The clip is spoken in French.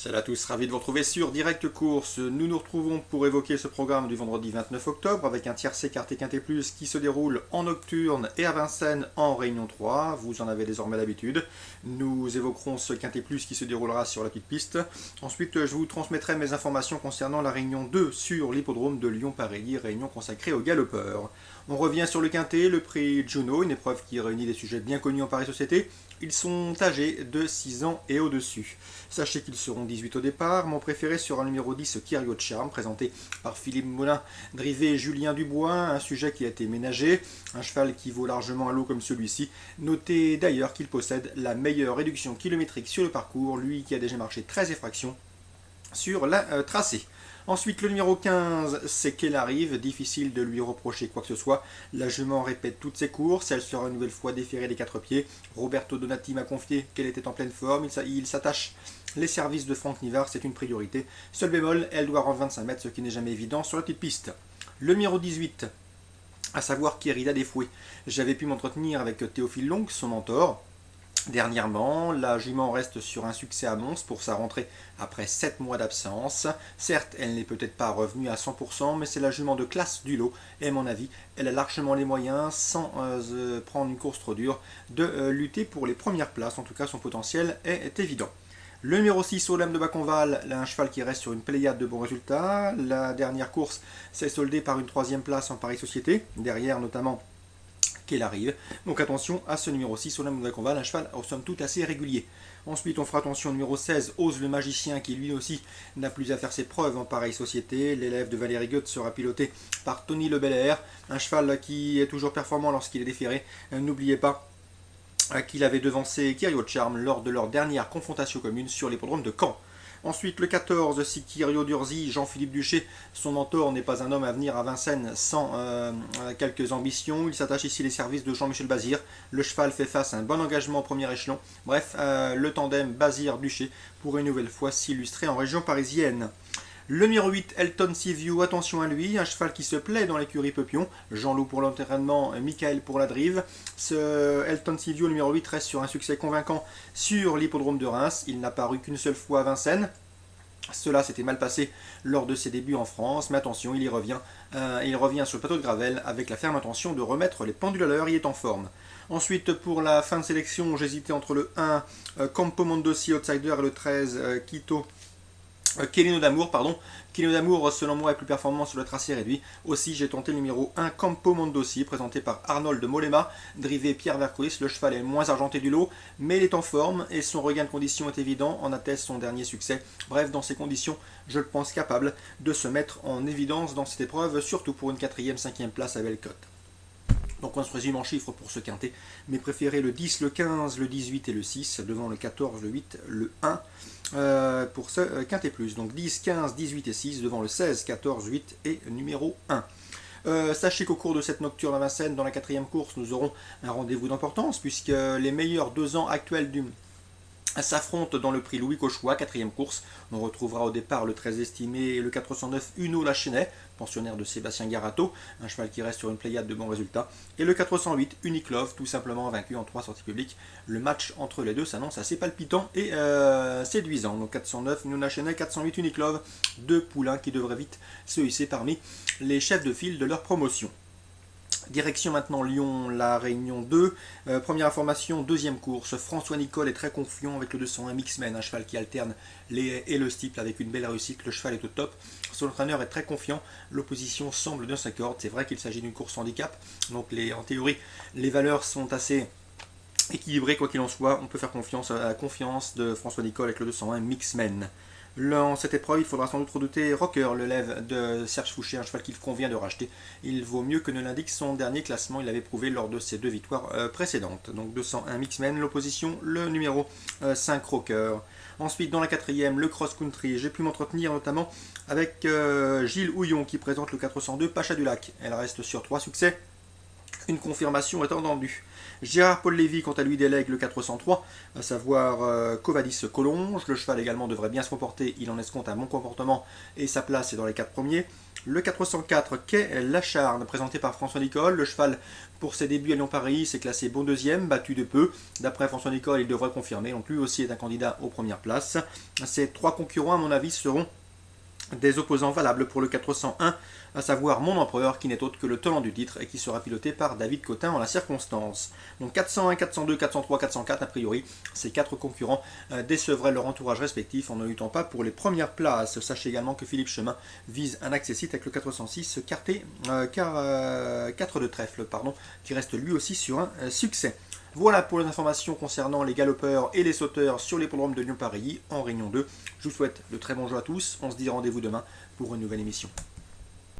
Salut à tous, ravi de vous retrouver sur Direct Course. Nous nous retrouvons pour évoquer ce programme du vendredi 29 octobre avec un tiercé quarté quinté plus qui se déroule en nocturne et à Vincennes en Réunion 3. Vous en avez désormais l'habitude. Nous évoquerons ce quinté plus qui se déroulera sur la petite piste. Ensuite, je vous transmettrai mes informations concernant la Réunion 2 sur l'hippodrome de Lyon-Paris, réunion consacrée aux galopeurs. On revient sur le quinté, le prix Juno, une épreuve qui réunit des sujets bien connus en Paris Société. Ils sont âgés de 6 ans et au-dessus. Sachez qu'ils seront 18 au départ. Mon préféré sera le numéro 10, Kyrio de Charme, présenté par Philippe Moulin, drivé Julien Dubois, un sujet qui a été ménagé, un cheval qui vaut largement un lot comme celui-ci. Notez d'ailleurs qu'il possède la meilleure réduction kilométrique sur le parcours, lui qui a déjà marché 13 effractions sur la tracée. Ensuite, le numéro 15, c'est qu'elle arrive. Difficile de lui reprocher quoi que ce soit. La jument répète toutes ses courses. Elle sera une nouvelle fois déférée des quatre pieds. Roberto Donati m'a confié qu'elle était en pleine forme. Il s'attache. Les services de Franck Nivard, c'est une priorité. Seul bémol, elle doit rendre 25 mètres, ce qui n'est jamais évident sur la petite piste. Le numéro 18, à savoir Kérida Desfouets. J'avais pu m'entretenir avec Théophile Long, son mentor. Dernièrement, la jument reste sur un succès à Mons pour sa rentrée après 7 mois d'absence. Certes, elle n'est peut-être pas revenue à 100%, mais c'est la jument de classe du lot. Et à mon avis, elle a largement les moyens, sans prendre une course trop dure, de lutter pour les premières places. En tout cas, son potentiel est évident. Le numéro 6, Olympe de Baconval, un cheval qui reste sur une pléiade de bons résultats. La dernière course s'est soldée par une 3e place en Paris Société, derrière notamment qu'elle arrive. Donc attention à ce numéro 6, Olympe de Baconval, un cheval aux sommes toutes assez régulier. Ensuite, on fera attention au numéro 16, Ose le Magicien, qui lui aussi n'a plus à faire ses preuves en pareille société. L'élève de Valérie Goethe sera piloté par Tony Le Belair, un cheval qui est toujours performant lorsqu'il est déféré. N'oubliez pas qu'il avait devancé Kyrio de Charme lors de leur dernière confrontation commune sur l'hippodrome de Caen. Ensuite, le 14, Sikirio d'Urzy, Jean-Philippe Duché. Son mentor n'est pas un homme à venir à Vincennes sans quelques ambitions. Il s'attache ici les services de Jean-Michel Bazir. Le cheval fait face à un bon engagement au premier échelon. Bref, le tandem Bazir-Duché pourrait une nouvelle fois s'illustrer en région parisienne. Le numéro 8, Elton Seaview, attention à lui, un cheval qui se plaît dans l'écurie Peupion. Jean-Loup pour l'entraînement, Michael pour la drive. Ce Elton Seaview, le numéro 8, reste sur un succès convaincant sur l'hippodrome de Reims. Il n'a paru qu'une seule fois à Vincennes. Cela s'était mal passé lors de ses débuts en France, mais attention, il revient sur le plateau de Gravel avec la ferme intention de remettre les pendules à l'heure, il est en forme. Ensuite, pour la fin de sélection, j'hésitais entre le 1, Campo Mondossi Outsider, et le 13, Kelino d'Amour, Kelino d'Amour, selon moi, est plus performant sur le tracé réduit. Aussi, j'ai tenté le numéro 1, Campo Mondossi, présenté par Arnold de Molema, drivé Pierre Vercruis. Le cheval est moins argenté du lot, mais il est en forme et son regain de condition est évident, en atteste son dernier succès. Bref, dans ces conditions, je le pense capable de se mettre en évidence dans cette épreuve, surtout pour une 4e, 5e place à belle cote. Donc on se résume en chiffres pour ce quintet. Mes préférés, le 10, le 15, le 18 et le 6, devant le 14, le 8, le 1 pour ce quintet plus. Donc 10, 15, 18 et 6 devant le 16, 14, 8 et numéro 1. Sachez qu'au cours de cette nocturne à Vincennes, dans la 4e course, nous aurons un rendez-vous d'importance puisque les meilleurs 2 ans actuels du s'affrontent dans le prix Louis Cauchois, 4e course. On retrouvera au départ le très estimé le 409 Uno Lachenay, pensionnaire de Sébastien Garato, un cheval qui reste sur une pléiade de bons résultats. Et le 408 Unique Love, tout simplement vaincu en 3 sorties publiques. Le match entre les deux s'annonce assez palpitant et séduisant. Donc 409 Uno Lachenay, 408 Unique Love, 2 poulains qui devraient vite se hisser parmi les chefs de file de leur promotion. Direction maintenant Lyon, la Réunion 2. Première information, 2e course. François Nicole est très confiant avec le 201 Mixmen, un cheval qui alterne les haies et le steeple avec une belle réussite. Le cheval est au top. Son entraîneur est très confiant. L'opposition semble de sa corde. C'est vrai qu'il s'agit d'une course handicap. Donc en théorie, les valeurs sont assez équilibrées. Quoi qu'il en soit, on peut faire confiance à la confiance de François Nicole avec le 201 Mixmen. Dans cette épreuve, il faudra sans doute redouter Rocker, l'élève de Serge Fouché, un cheval qu'il convient de racheter. Il vaut mieux que ne l'indique son dernier classement, il l'avait prouvé lors de ses 2 victoires précédentes. Donc 201 Mixmen, l'opposition, le numéro 5 Rocker. Ensuite, dans la 4e, le cross-country. J'ai pu m'entretenir notamment avec Gilles Houillon qui présente le 402 Pacha du Lac. Elle reste sur 3 succès. Une confirmation est entendue. Gérard Paul Lévy, quant à lui, délègue le 403, à savoir Covadis Collonges. Le cheval également devrait bien se comporter, il en escompte un bon comportement et sa place est dans les 4 premiers. Le 404, Quai Lacharne, présenté par François Nicole. Le cheval, pour ses débuts à Lyon-Paris, s'est classé bon deuxième, battu de peu. D'après François Nicole, il devrait confirmer, donc lui aussi est un candidat aux premières places. Ces 3 concurrents, à mon avis, seront des opposants valables pour le 401, à savoir Mon Empereur, qui n'est autre que le tenant du titre et qui sera piloté par David Cotin en la circonstance. Donc 401, 402, 403, 404, a priori, ces 4 concurrents décevraient leur entourage respectif en ne luttant pas pour les premières places. Sachez également que Philippe Chemin vise un accessite avec le 406, 4 de trèfle, qui reste lui aussi sur un succès. Voilà pour les informations concernant les galopeurs et les sauteurs sur l'hippodrome de Lyon-Paris en Réunion 2. Je vous souhaite de très bons jeux à tous. On se dit rendez-vous demain pour une nouvelle émission.